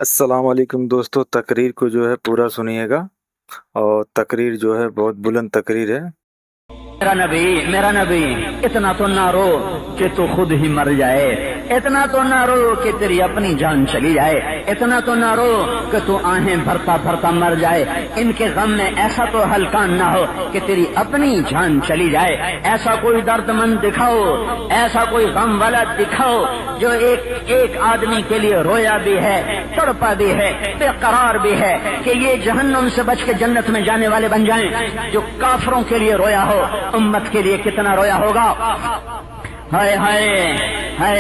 अस्सलाम वालेकुम दोस्तों, तकरीर को जो है पूरा सुनिएगा। और तकरीर जो है बहुत बुलंद तकरीर है। मेरा नबी इतना तो ना रो कि तू खुद ही मर जाए, इतना तो ना रो कि तेरी अपनी जान चली जाए, इतना तो ना रो कि तू आहें भरता भरता मर जाए। इनके गम में ऐसा तो हलकान ना हो कि तेरी अपनी जान चली जाए। ऐसा कोई दर्दमंद दिखाओ, ऐसा कोई गम वाला दिखाओ जो एक आदमी के लिए रोया भी है, तड़पा भी है, बेकरार भी है कि ये जहन्नुम से बच के जन्नत में जाने वाले बन जाएं। जो काफरों के लिए रोया हो, उम्मत के लिए कितना रोया होगा। हाय हाय हाय,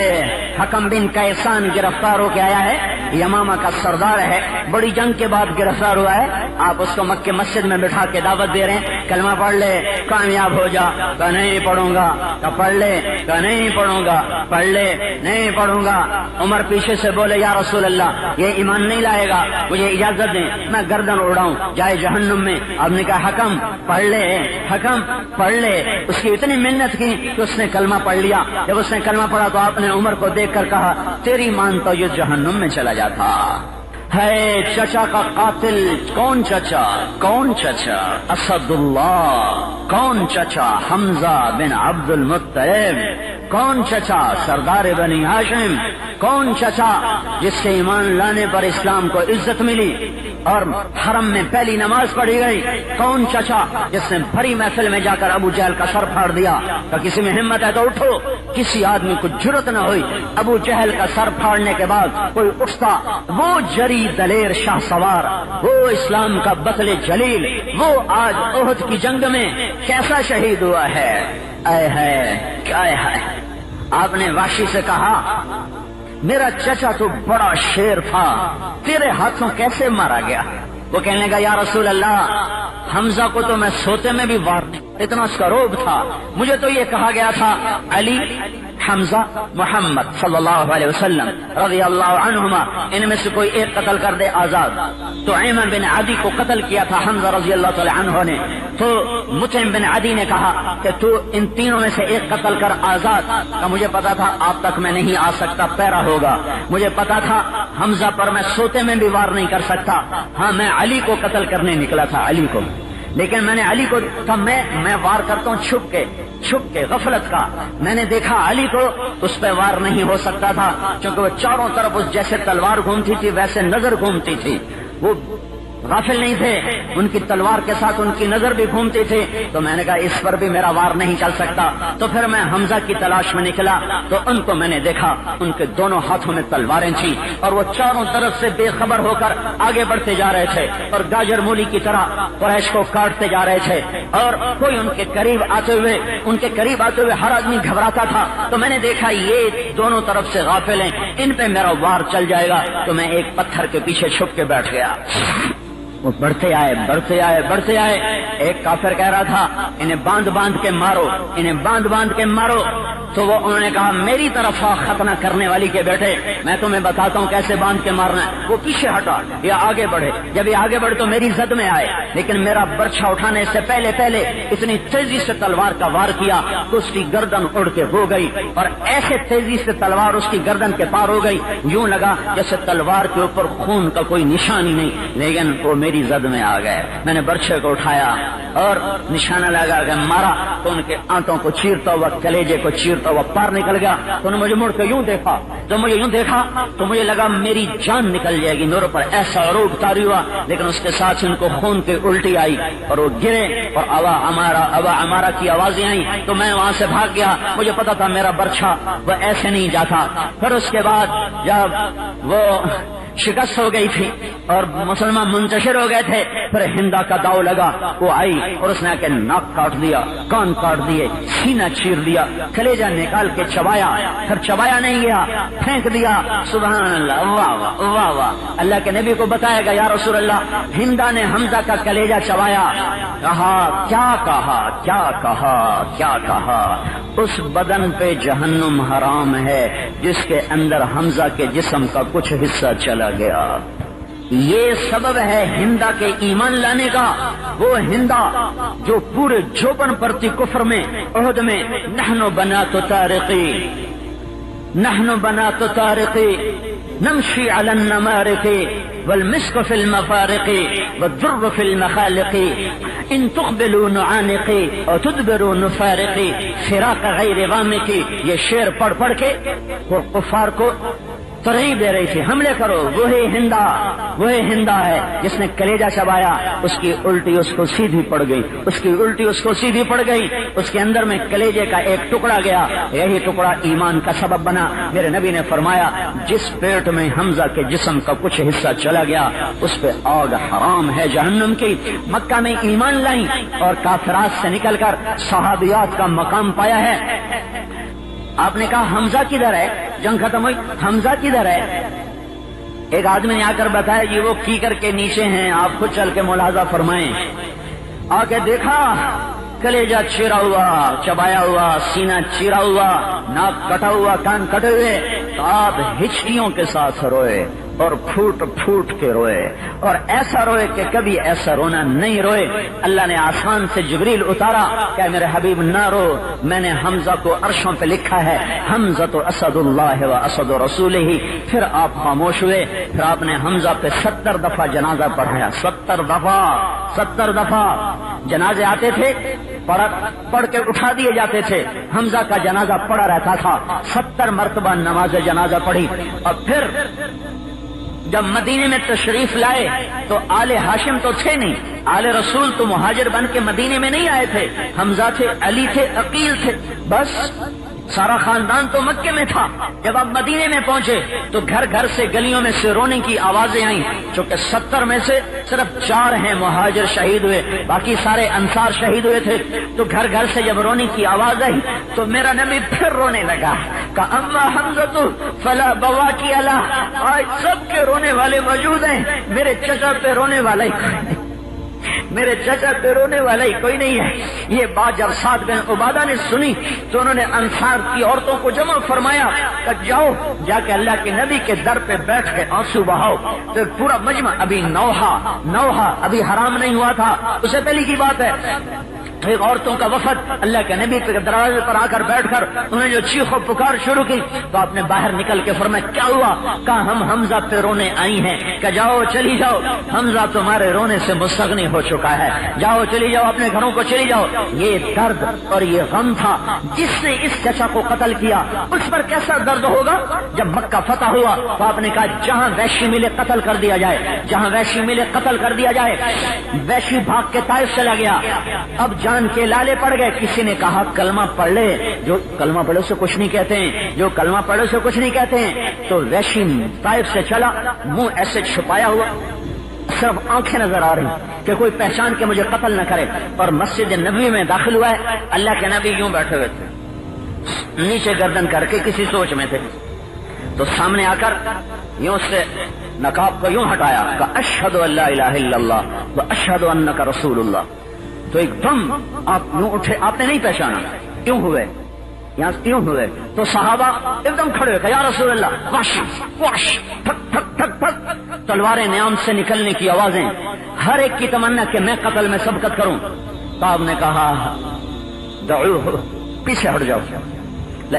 हकम बिन कैसान गिरफ्तार होके आया है, यमामा का सरदार है, बड़ी जंग के बाद गिरफ्तार हुआ है। आप उसको मक्के मस्जिद में बिठा के दावत दे रहे हैं, कलमा पढ़ ले कामयाब हो जा। कहा नहीं पढ़ूंगा। कहा पढ़ ले। कहा नहीं पढ़ूंगा। पढ़ ले। नहीं पढ़ूंगा। उमर पीछे से बोले या रसूल अल्लाह, ये ईमान नहीं लाएगा, मुझे इजाजत दें, मैं गर्दन उड़ाऊं, जाए जहन्नुम में। आपने कहा हकम पढ़ ले, हकम पढ़ ले। उसकी इतनी मेहनत की कि उसने कलमा पढ़ लिया। जब उसने कलमा पढ़ा तो आपने उमर को देखकर कहा, तेरी मान तो ये जहन्नुम में चला जाता है। चचा का कातिल कौन चचा? कौन चचा? असदुल्लाह। कौन चचा? हमजा बिन अब्दुल मुत्तलिब। कौन चचा? सरदार बनी हाशिम। कौन चचा जिसके ईमान लाने पर इस्लाम को इज्जत मिली और हरम में पहली नमाज पढ़ी गई? कौन चचा जिसने भरी महफिल में जाकर अबू जहल का सर फाड़ दिया? तो किसी में हिम्मत है तो उठो। किसी आदमी को जुर्रत न हुई अबू जहल का सर फाड़ने के बाद कोई उठता, वो जरी दलेर शाह सवार, वो इस्लाम का बतले जलील, वो आज ओहद की जंग में कैसा शहीद हुआ है। आए है क्या है। आपने वाशी से कहा, मेरा चचा तो बड़ा शेर था, तेरे हाथों कैसे मारा गया? वो कहने लगा, या रसूल अल्लाह, हमजा को तो मैं सोते में भी वार नहीं, इतना उसका रोब था। मुझे तो ये कहा गया था, अली, हमजा, मोहम्मद सल्लल्लाहु अलैहि वसल्लम रज़ियल्लाहु अन्हुमा, इनमें से कोई एक कत्ल कर दे आजाद। तो ऐमन बिन अदी को कत्ल किया था हमजा रज़ियल्लाहु तआला अन्हु ने। तो मुतइम बिन अदी ने कहा कि तू इन तीनों में से एक कत्ल कर आजाद का। मुझे पता था आप तक मैं नहीं आ सकता, पैरा होगा। मुझे पता था हमजा पर मैं सोते में भी वार नहीं कर सकता। हाँ, मैं अली को कत्ल करने निकला था, अली को। लेकिन मैंने अली को कहा, मैं वार करता हूँ छुप के गफलत का। मैंने देखा अली को, उस पर वार नहीं हो सकता था, क्योंकि वो चारों तरफ उस जैसे तलवार घूमती थी वैसे नजर घूमती थी। वो गाफिल नहीं थे, उनकी तलवार के साथ उनकी नजर भी घूमती थी। तो मैंने कहा इस पर भी मेरा वार नहीं चल सकता। तो फिर मैं हमजा की तलाश में निकला, तो उनको मैंने देखा, उनके दोनों हाथों में तलवारें थी और वो चारों तरफ से बेखबर होकर आगे बढ़ते जा रहे थे और गाजर मूली की तरह कुरैश को काटते जा रहे थे। और कोई उनके करीब आते हुए हर आदमी घबराता था। तो मैंने देखा ये दोनों तरफ से गाफिल हैं, इन पे मेरा वार चल जाएगा। तो मैं एक पत्थर के पीछे छुप के बैठ गया। वो बढ़ते आए। एक काफिर कह रहा था, इन्हें बांध बांध के मारो। तो वो उन्होंने कहा, मेरी तरफ आ खतना करने वाली के बेटे, मैं तुम्हें बताता हूँ कैसे बांध के मारना है। वो पीछे हटा या आगे बढ़े। जब ये आगे बढ़े तो मेरी जद में आए, लेकिन मेरा बर्छा उठाने से पहले इतनी तेजी से तलवार का वार किया तो उसकी गर्दन उड़ के हो गई, और ऐसे तेजी से तलवार उसकी गर्दन के पार हो गई, यूं लगा जैसे तलवार के ऊपर खून का कोई निशान ही नहीं, लेकिन वो मेरी जद में आ गए। मैंने बर्छे को उठाया और निशाना लगा के मारा, तो उनके आंतों को चीरता हुआ, कलेजे को चीरता हुआ पार निकल गया। तो उन्होंने मुझे मुड़ के यूं देखा, तो मुझे लगा मेरी जान निकल जाएगी। मेरे पर ऐसा रोग तारी हुआ, लेकिन उसके साथ उनको खून की उल्टी आई और वो गिरे और अवा हमारा की आवाजें आई। तो मैं वहां से भाग गया। मुझे पता था मेरा बर्छा वो ऐसे नहीं जाता। फिर उसके बाद जब वो शिकस्त हो गई थी और मुसलमान मुंतशिर हो गए थे, फिर हिंदा का दाव लगा। वो आई और उसने आके नाक काट दिया, कान काट दिए, सीना चीर दिया, कलेजा निकाल के चबाया। फिर चबाया नहीं गया, फेंक दिया। सुभान अल्लाह, वाह वाह। अल्लाह के नबी को बताएगा, या रसूल अल्लाह, हिंदा ने हमजा का कलेजा चबाया। क्या कहा? उस बदन पे जहन्नुम हराम है जिसके अंदर हमजा के जिस्म का कुछ हिस्सा चला गया। ये सबब है हिंदा के ईमान लाने का। वो हिंदा जो पूरे जोबन परती कुफ्र में, उहद में, नहनो बना तो तारिकी, نمشی علی النمارق والمسک فی المفارق والدر فی المخالق ان تقبلوا نعانق اور تدبروا نفارق فراق غیر غامق. یہ شعر پڑھ پڑھ کے کفار کو ترغیب دے رہی تھی، حملے کرو. وہی ہندا ہے جس نے کلیجہ چبایا، اس کی الٹی اس کو سیدھی پڑ گئی، اس کی الٹی اس کو سیدھی پڑ گئی، اس کے اندر میں کلیجے کا ایک ٹکڑا گیا، یہی ٹکڑا ایمان کا سبب بنا. میرے نبی نے فرمایا جس پیٹ میں حمزہ کے جسم کا کچھ حصہ چلا گیا اس پہ آگ حرام ہے جہنم کی. مکہ میں ایمان لائیں اور کافرات سے نکل کر صحابیات کا مقام پایا ہے. آپ نے کہا حمزہ کدھر ہے؟ جنگ ختم ہوئی، حمزہ کدھر ہے؟ ایک آدمی نے آ کر بتایا جی وہ کیکر کے نیچے ہیں، آپ خود چل کے ملاحظہ فرمائیں. آ کے دیکھا کلیجہ چیرا ہوا، چبایا ہوا، سینہ چیرا ہوا، ناک کٹا ہوا، کان کٹے ہوئے. تو آپ ہچکیوں کے ساتھ روئے اور پھوٹ پھوٹ کے روئے، اور ایسا روئے کہ کبھی ایسا رونا نہیں روئے. اللہ نے آسمان سے جبریل اتارا کہ میرے حبیب نہ رو، میں نے حمزہ کو عرشوں پہ لکھا ہے، حمزہ تو اسد اللہ و اسد رسولہ. پھر آپ خاموش ہوئے، پھر آپ نے حمزہ پہ 70 دفعہ جنازہ پڑھایا. 70 دفعہ جنازے آتے تھے، پڑھ کے اٹھا دیے جاتے تھے. حمزہ کا جنازہ پڑا رہتا تھا. 70 مرتبہ نماز جنازہ پڑھی. اور پھر جب مدینے میں تشریف لائے تو آل ہاشم تو تھے نہیں، آل رسول تو مہاجر بن کے مدینے میں نہیں آئے تھے. حمزہ تھے، علی تھے، عقیل تھے، بس سارا خاندان تو مکے میں تھا. جب آپ مدینے میں پہنچے تو گھر گھر سے گلیوں میں سے رونے کی آوازیں آئیں. چونکہ 70 میں سے صرف 4 ہیں مہاجر شہید ہوئے، باقی سارے انصار شہید ہوئے تھے. تو گھر گھر سے جب رونے کی آواز آئی تو میرا نبی پھر رونے لگا کہ اما حمزہ فلا بواکی علی. آج سب کے رونے والے موجود ہیں، میرے چچا پہ رونے والا ہی کوئی نہیں، میرے چچا پہ رونے والا ہی کوئی نہیں ہے. یہ بات جب سعد بن عبادہ نے سنی تو انہوں نے انصار کی عورتوں کو جمع فرمایا کہ جاؤ جا کے اللہ کے نبی کے در پہ بیٹھ کے آنسو بہاؤ. تو پورا مجمع ابھی نوحہ ابھی حرام نہیں ہوا تھا، اسے پہلی کی بات ہے. ایک عورتوں کا وفد اللہ کے نبی کے دروازے پر آ کر بیٹھ کر انہوں نے جو چیخ و پکار شروع کی تو آپ نے باہر نکل کے فرمایا کیا ہوا؟ کہا ہم حمزہ پہ رونے آئی ہیں. کہ جاؤ چلی جاؤ، حمزہ تمہارے رونے سے مستغنی ہو چکا ہے، جاؤ چلی جاؤ، اپنے گھروں کو چلی جاؤ. یہ درد اور یہ غم تھا جس نے اس چچا کو قتل کیا، اس پر کیسا درد ہوگا. جب مکہ فتح ہوا تو آپ نے کہا جہاں وحشی ملے قتل کر دیا جائے، جہاں وحشی ملے قتل کر دیا جائے. وحشی بھاگ کے طائف چلا گیا. اب جان کے لالے پڑ گئے. کسی نے کہا کلمہ پڑھ لے، جو کلمہ پڑھے اسے کچھ نہیں کہتے ہیں، جو کلمہ پڑھے اسے کچھ نہیں کہتے ہیں. تو وحشی طائف سے چلا، منہ ایسے چھپایا ہوا، صرف آنکھیں نظر آ رہی کہ کوئی پہچان کے مجھے قتل نہ کرے. اور مسجد نبوی میں داخل ہوا ہے. اللہ کے نبی یوں بیٹھے ہوئے تھے، نیچے گردن کر کے کسی سوچ میں تھے. تو سامنے آ کر یوں سے نقاب کو یوں ہٹایا کہ اشہد ان لا الہ الا اللہ و اشہد انک رسول اللہ. تو ایک دم آپ یوں اٹھے، آپ نے نہیں پہچانا. کیوں ہوئے؟ یہاں کیوں ہوئے؟ تو صحابہ ایک دم کھڑے ہوئے کہ یا رسول اللہ، واش واش، ٹھک ٹھک ٹھک ٹھک، تلواریں نیام سے نکلنے کی آوازیں. ہر ایک کی تمنا کہ میں قتل میں سبقت کروں. تو آپ نے کہا دعوہ، پیچھے ہٹ جاؤ.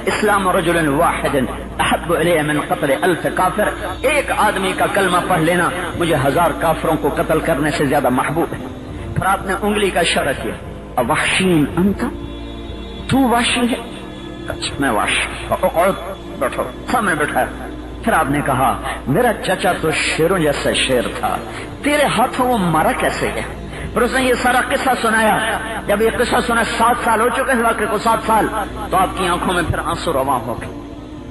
اسلام رجل واحد احب الیہ من قتل 1000 کافر. ایک آدمی کا کلمہ پڑھ لینا مجھے 1000 کافروں کو قتل کرنے سے زیادہ محبوب ہے. پھر آپ نے انگلی کا اشارہ کیا، وحشین انت، تو وحشی ہے؟ میں وحشی. بیٹھو، سامنے بیٹھا. پھر آپ نے کہا میرا چچا تو شیروں جیسا شیر تھا، تیرے ہاتھوں وہ مارا کیسے گیا؟ پھر اس نے یہ سارا قصہ سنایا. جب یہ قصہ سنا 7 سال ہو چکے اس واقعے کو، 7 سال، تو آپ کی آنکھوں میں پھر آنسو رواں ہو گئے،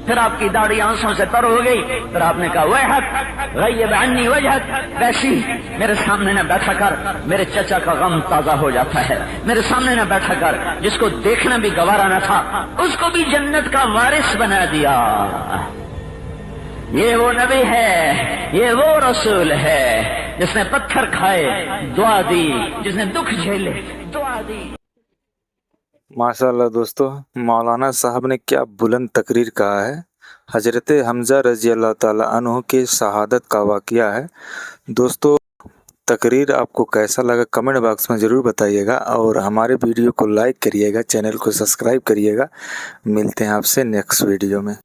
پھر آپ کی داڑھی آنسوں سے تر ہو گئی. پھر آپ نے کہا ویحک غیب عنی وجہک، ویسی میرے سامنے نہ بیٹھا کر، میرے چچا کا غم تازہ ہو جاتا ہے. میرے سامنے نہ بیٹھا کر، جس کو دیکھنا بھی گوارا نہ تھا اس کو بھی جنت کا وارث بنا دیا. یہ وہ نبی ہے، یہ وہ رسول ہے جس نے پتھر کھائے دعا دی، جس نے دکھ جھیلے دعا دی. ماشاء اللہ دوستو، مولانا صاحب نے کیا بلند تقریر کہا ہے. حضرت حمزہ رضی اللہ تعالیٰ عنہ کی شہادت کا واقعہ ہے. دوستو تقریر آپ کو کیسا لگا کمنٹ باکس میں ضرور بتائیے گا، اور ہمارے ویڈیو کو لائک کریے گا، چینل کو سبسکرائب کریے گا. ملتے ہیں آپ سے نیکسٹ ویڈیو میں.